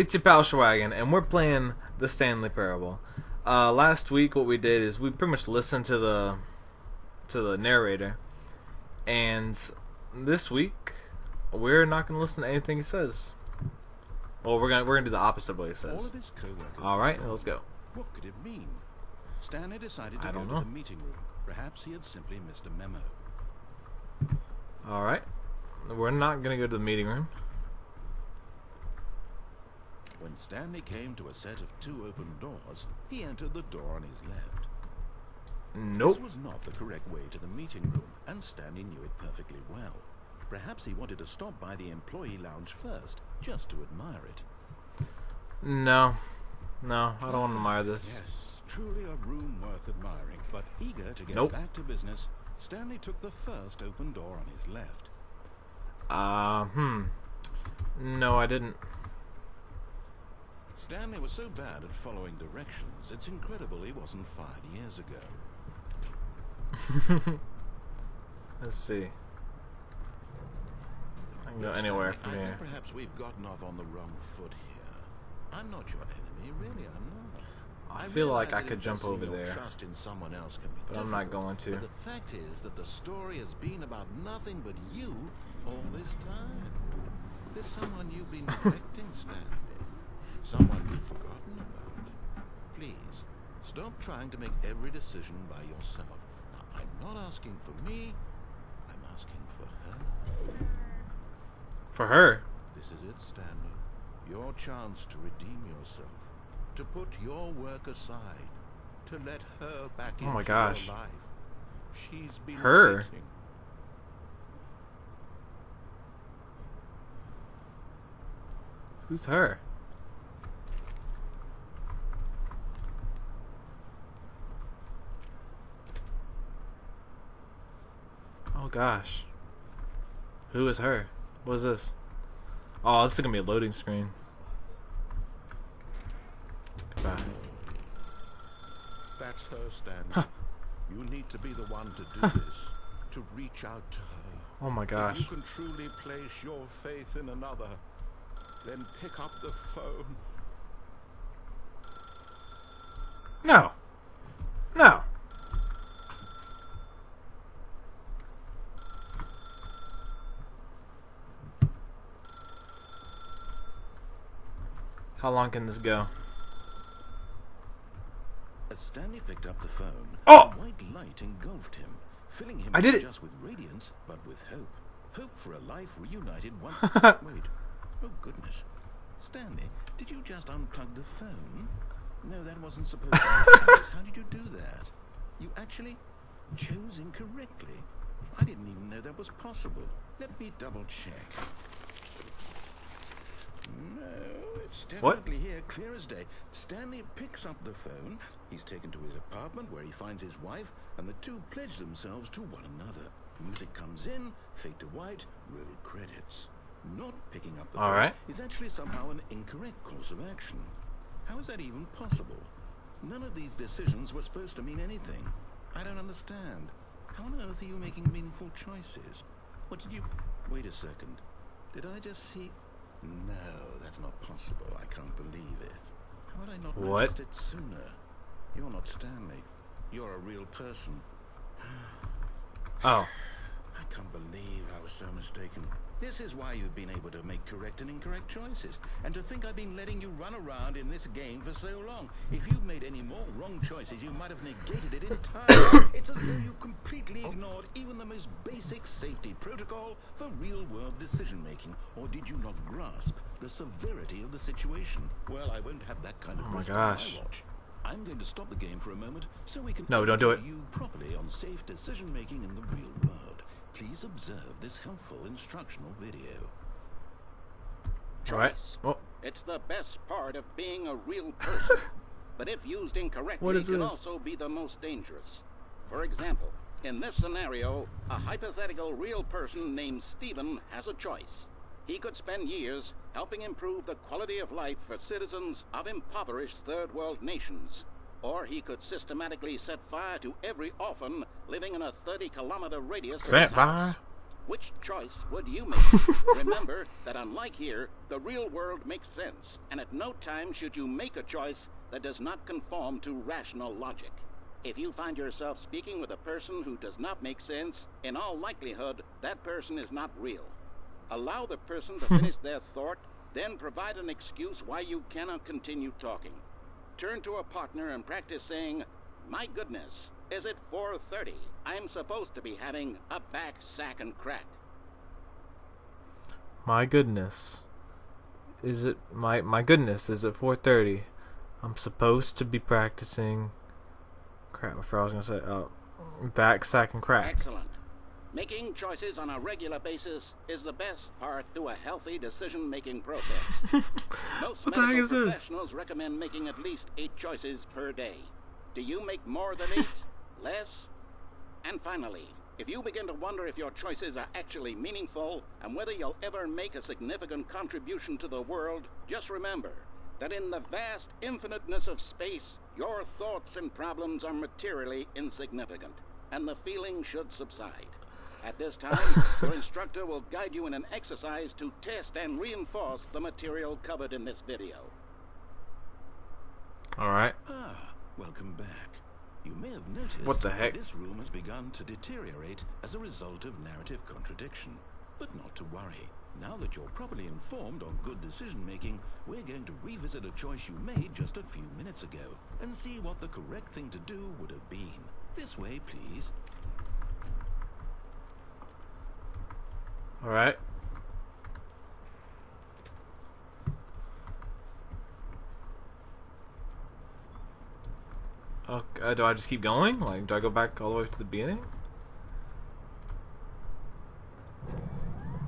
It's your pal Schwagon, and we're playing the Stanley Parable. Last week, what we did is we pretty much listened to the narrator, and this week we're not going to listen to anything he says. Well, we're gonna do the opposite of what he says. All of his co-workers All right, let's go. What could it mean? Stanley decided to I go don't to know. the meeting room. Perhaps he had simply missed a memo. All right, we're not going to go to the meeting room. When Stanley came to a set of two open doors, he entered the door on his left. Nope. This was not the correct way to the meeting room, and Stanley knew it perfectly well. Perhaps he wanted to stop by the employee lounge first, just to admire it. No, I don't want to admire this. Yes, truly a room worth admiring, but eager to get Nope. back to business, Stanley took the first open door on his left. No, I didn't. Stanley was so bad at following directions, it's incredible he wasn't fired years ago. Let's see. I can go anywhere from I here. think perhaps we've gotten off on the wrong foot here. I'm not your enemy, really, I'm not. I feel like realize I that could jump investing over your there, trust in someone else can be but I'm not difficult, going to. But the fact is that the story has been about nothing but you all this time. There's someone you've been neglecting, Stanley. Someone you've forgotten about. Please, stop trying to make every decision by yourself. Now, I'm not asking for me, I'm asking for her. For her? This is it, Stanley. Your chance to redeem yourself. To put your work aside. To let her back into my gosh. your life. She's been Her? waiting. Who's her? Oh gosh. Who is her? What is this? Oh, this is gonna be a loading screen. Goodbye. That's her, Stanley. Huh. You need to be the one to do this. To reach out to her. Oh my If gosh. you can truly place your faith in another, then pick up the phone. No. No. How long can this go? As Stanley picked up the phone, Oh! a white light engulfed him, filling him I did not it. just with radiance, but with hope. Hope for a life reunited one... Wait. Oh, goodness. Stanley, did you just unplug the phone? No, that wasn't supposed to be the case. How did you do that? You actually chose incorrectly. I didn't even know that was possible. Let me double check. No, it's definitely here, clear as day. Stanley picks up the phone. He's taken to his apartment where he finds his wife, and the two pledge themselves to one another. Music comes in, fade to white, roll credits. Not picking up the All phone right. is actually somehow an incorrect course of action. How is that even possible? None of these decisions were supposed to mean anything. I don't understand. How on earth are you making meaningful choices? What did you... Wait a second. Did I just see... No, that's not possible. I can't believe it. How had I not What? noticed it sooner? You're not Stanley. You're a real person. Oh. I can't believe I was so mistaken. This is why you've been able to make correct and incorrect choices. And to think I've been letting you run around in this game for so long. If you'd made any more wrong choices, you might have negated it entirely. It's as though you completely ignored even the most basic safety protocol for real-world decision-making. Or did you not grasp the severity of the situation? Well, I won't have that kind of Oh my risk on gosh. my watch. I'm going to stop the game for a moment so we can No, don't do educate it. you properly on safe decision-making in the real world. Please observe this helpful instructional video. All right. Choice. Oh. It's the best part of being a real person. But if used incorrectly, What it is can this? also be the most dangerous. For example, in this scenario, a hypothetical real person named Stephen has a choice. He could spend years helping improve the quality of life for citizens of impoverished third world nations. Or he could systematically set fire to every orphan living in a 30-kilometer radius of Set his house. fire? Which choice would you make? Remember that unlike here, the real world makes sense, and at no time should you make a choice that does not conform to rational logic. If you find yourself speaking with a person who does not make sense, in all likelihood, that person is not real. Allow the person to finish their thought, then provide an excuse why you cannot continue talking. Turn to a partner and practice saying, "My goodness, is it 4:30? I'm supposed to be having a back, sack, and crack." My goodness. Is it my goodness, is it 4:30? I'm supposed to be practicing crap, I forgot what I was gonna say. Back, sack, and crack. Excellent. Making choices on a regular basis is the best part to a healthy decision-making process. Most What the heck medical is this? professionals recommend making at least 8 choices per day. Do you make more than 8? Less? And finally, if you begin to wonder if your choices are actually meaningful and whether you'll ever make a significant contribution to the world, just remember that in the vast infiniteness of space, your thoughts and problems are materially insignificant, and the feeling should subside. At this time, your instructor will guide you in an exercise to test and reinforce the material covered in this video. Alright. Ah, welcome back. You may have noticed What the heck? that this room has begun to deteriorate as a result of narrative contradiction. But not to worry. Now that you're properly informed on good decision-making, we're going to revisit a choice you made just a few minutes ago and see what the correct thing to do would have been. This way, please. Alright. Okay, do I just keep going? Like, do I go back all the way to the beginning?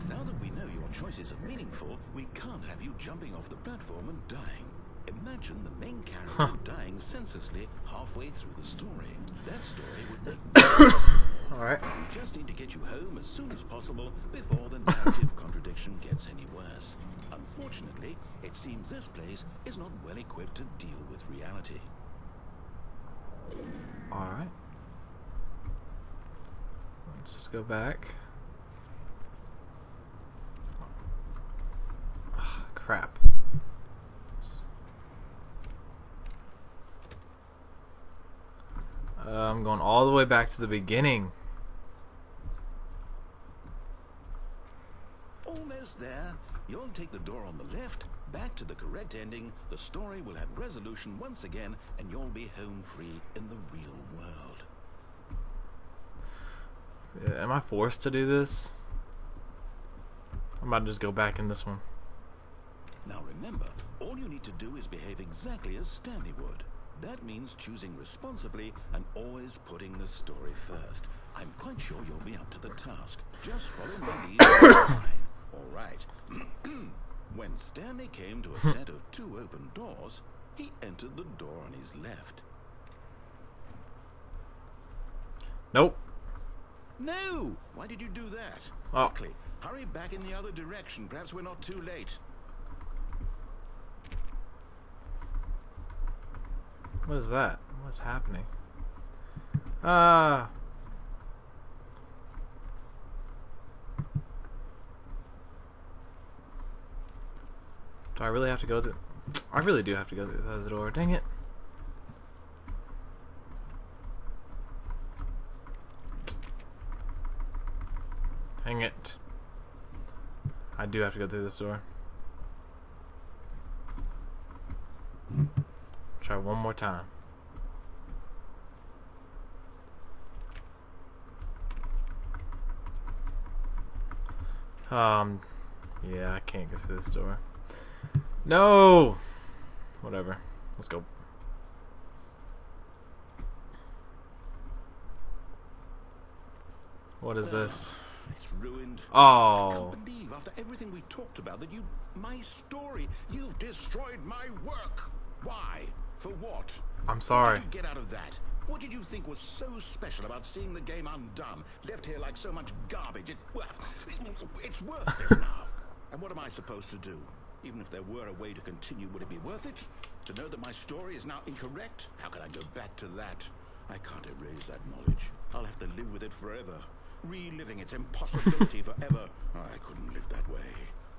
Now that we know your choices are meaningful, we can't have you jumping off the platform and dying. Imagine the main character dying senselessly halfway through the story. That story would make no sense. Alright. We just need to get you home as soon as possible before the narrative contradiction gets any worse. Unfortunately, it seems this place is not well equipped to deal with reality. Alright. Let's just go back. Ah, crap. I'm going all the way back to the beginning. Almost there. You'll take the door on the left, back to the correct ending, the story will have resolution once again, and you'll be home free in the real world. Am I forced to do this? I might just go back in this one. Now remember, all you need to do is behave exactly as Stanley would. That means choosing responsibly and always putting the story first. I'm quite sure you'll be up to the task. Just follow my lead. All right. When Stanley came to a set of 2 open doors, he entered the door on his left. Nope. No! Why did you do that? Oh. Quickly, hurry back in the other direction. Perhaps we're not too late. What is that? What's happening? Do I really have to go through? I really do have to go through the door. Dang it. Dang it. I do have to go through this door. Try one more time. Yeah, I can't get through this door. No! Whatever. Let's go. What is this? It's ruined. I Oh. can't believe after everything we talked about that my story, you've destroyed my work. Why? For what? I'm sorry. What did you get out of that? What did you think was so special about seeing the game undone, left here like so much garbage? It's worthless now. And what am I supposed to do? Even if there were a way to continue, would it be worth it? To know that my story is now incorrect? How can I go back to that? I can't erase that knowledge. I'll have to live with it forever. reliving its impossibility forever. I couldn't live that way.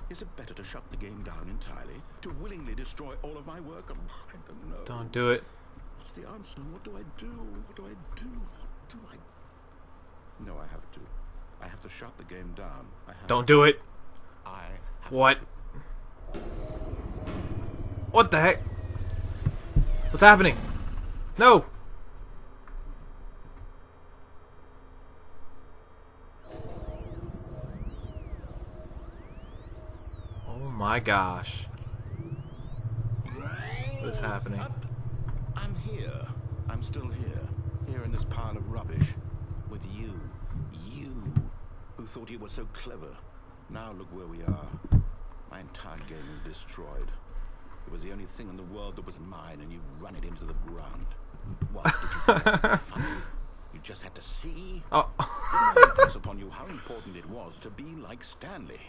Is it better to shut the game down entirely? To willingly destroy all of my work? I don't know. Don't do it. What's the answer? What do I do? What do I do? What do I... No, I have to. I have to shut the game down. Don't do it. I have What? to. What the heck? What's happening? No! Oh my gosh. What is happening? I'm here. I'm still here. Here in this pile of rubbish. With you. You. Who thought you were so clever. Now look where we are. My entire game is destroyed. It was the only thing in the world that was mine, and you've run it into the ground. What, did you think that would be funny? You just had to see? Oh. Didn't I impress upon you how important it was to be like Stanley?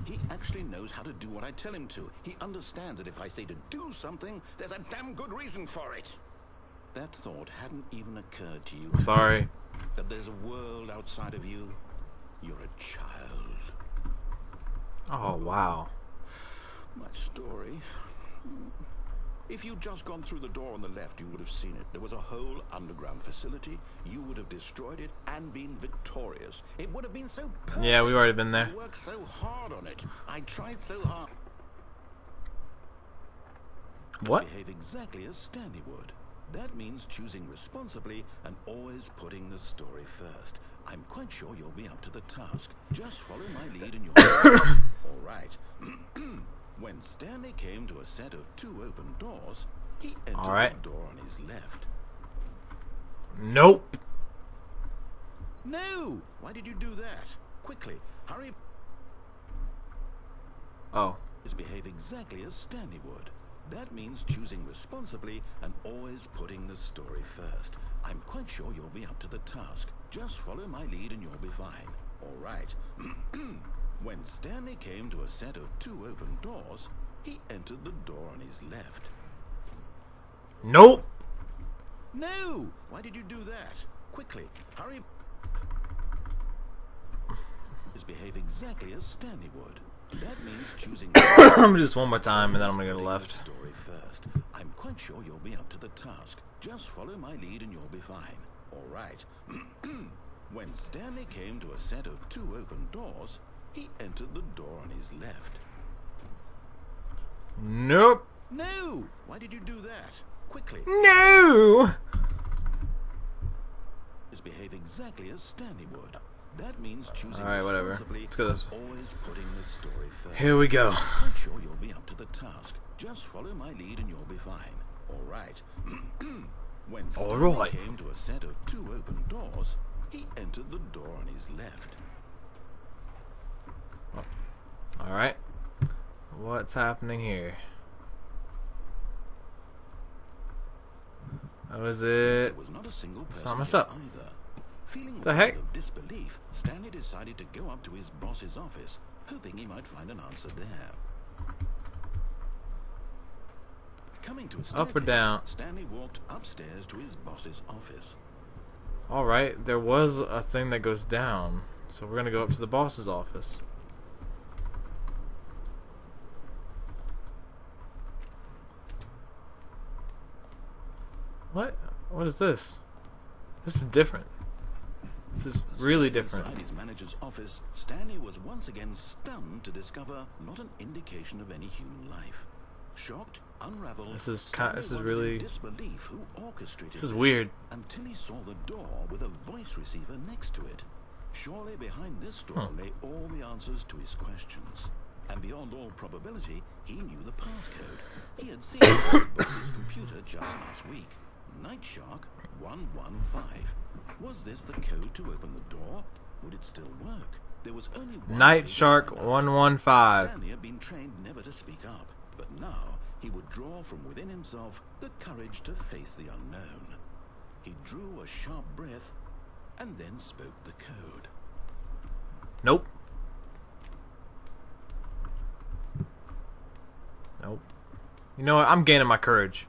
He actually knows how to do what I tell him to. He understands that if I say to do something, there's a damn good reason for it. That thought hadn't even occurred to you. Sorry. That there's a world outside of you. You're a child. Oh, wow. My story. If you'd just gone through the door on the left, you would have seen it. There was a whole underground facility. You would have destroyed it and been victorious. It would have been so perfect. Yeah, we've already been there. I worked so hard on it. I tried so hard. What? Behave exactly as Stanley would. That means choosing responsibly and always putting the story first. I'm quite sure you'll be up to the task. Just follow my lead and you'll... All right. When Stanley came to a set of 2 open doors, he entered the door on his left. Nope. No! Why did you do that? Quickly, hurry. Oh. Just behave exactly as Stanley would. That means choosing responsibly and always putting the story first. I'm quite sure you'll be up to the task. Just follow my lead and you'll be fine. All right. When Stanley came to a set of 2 open doors, he entered the door on his left. Nope. No! Why did you do that? Quickly, hurry. Just behave exactly as Stanley would. That means choosing... I'm gonna do this one more time and then I'm gonna go to the left. Story first. I'm quite sure you'll be up to the task. Just follow my lead and you'll be fine. All right. When Stanley came to a set of 2 open doors, he entered the door on his left. Nope. No! Why did you do that? Quickly. No! Just behave exactly as Stanley would. That means choosing Alright, whatever. responsibly, Let's go this. always putting the story first. Here we go. I'm sure you'll be up to the task. Just follow my lead and you'll be fine. All right. When Stanley came to a set of 2 open doors, he entered the door on his left. Alright. What's happening here? Oh, is it? There was not a single person Saw mess up. either. Feeling The heck? of disbelief, Stanley decided to go up to his boss's office, hoping he might find an answer there. Coming to a staircase, Up or down? Stanley walked upstairs to his boss's office. Alright, there was a thing that goes down. So we're gonna go up to the boss's office. What? What is this? This is different. This is really different. Inside his manager's office, Stanley was once again stunned to discover not an indication of any human life. Shocked, unraveled, This is Stanley really. wondered in disbelief who orchestrated This is weird. until he saw the door with a voice receiver next to it. Surely behind this door lay all the answers to his questions. And beyond all probability, he knew the passcode. He had seen it on his boss's computer just last week. Night Shark 115. Was this the code to open the door? Would it still work? There was only one Night way to Shark find out. 115. Stanley had been trained never to speak up, but now he would draw from within himself the courage to face the unknown. He drew a sharp breath and then spoke the code. Nope. Nope. You know what? I'm gaining my courage.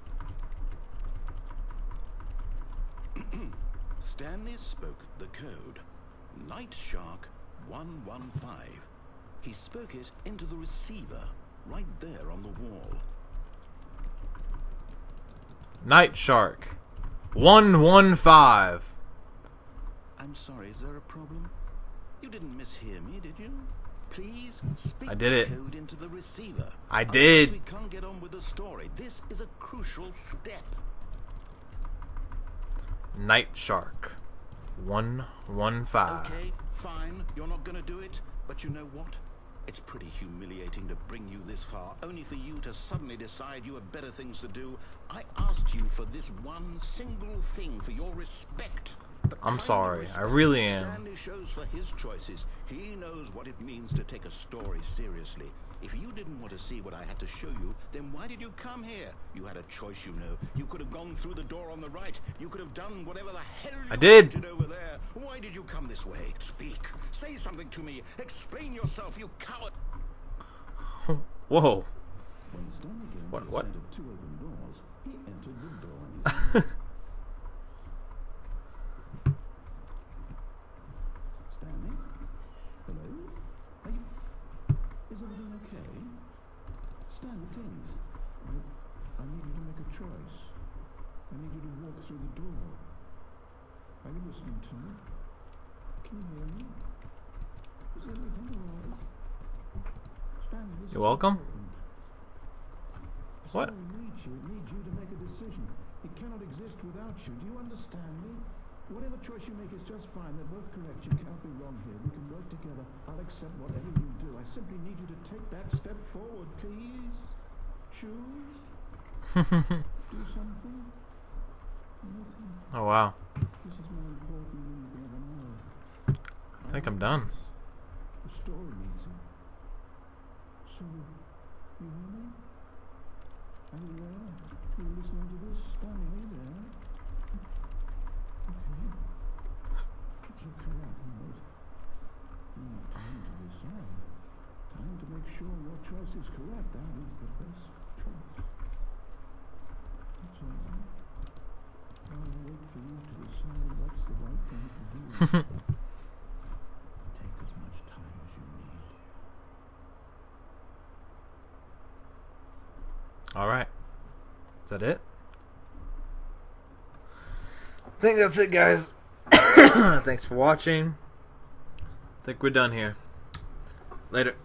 Stanley spoke the code. Night Shark 115. He spoke it into the receiver, right there on the wall. Night Shark 115. I'm sorry, is there a problem? You didn't mishear me, did you? Please speak I did it. the code into the receiver. I Otherwise did. we can't get on with the story. This is a crucial step. Night Shark 115. Okay, fine. You're not going to do it. But you know what? It's pretty humiliating to bring you this far, only for you to suddenly decide you have better things to do. I asked you for this one single thing, for your respect. The I'm kind sorry, of I respect really that am. Stanley shows for his choices. He knows what it means to take a story seriously. If you didn't want to see what I had to show you, then why did you come here? You had a choice, you know. You could have gone through the door on the right. You could have done whatever the hell you I did. wanted over there. Why did you come this way? Speak. Say something to me. Explain yourself, you coward. Whoa. When Stanley gave What- the what? sight of two open doors, he entered the door on his own. Stanley? Hello? Are you... Is everything okay? Stanley, please. I need you to make a choice. I need you to walk through the door. Are you listening to me? Can you hear me? Is everything alright? Stanley, this You're is welcome. important. What? It needs you. It needs you to make a decision. It cannot exist without you. Do you understand me? Whatever choice you make is just fine. They're both correct. You cannot be wrong here. We can work together. I'll accept whatever you do. I simply need you to take that step forward, please. Choose. Do something. Anything. Oh wow. This is more important than you can ever know. I think I'm done. The story needs it. So, you hear me? Are you there? Are you listening to this? Stanley, are you there? Okay. You're correct, mate. Now, time to decide. Time to make sure your choice is correct. That is the best choice. That's all right. I'll wait for you to decide what's the right thing to do. Take as much time as you need. All right. Is that it? I think that's it, guys. Thanks for watching. I think we're done here. Later.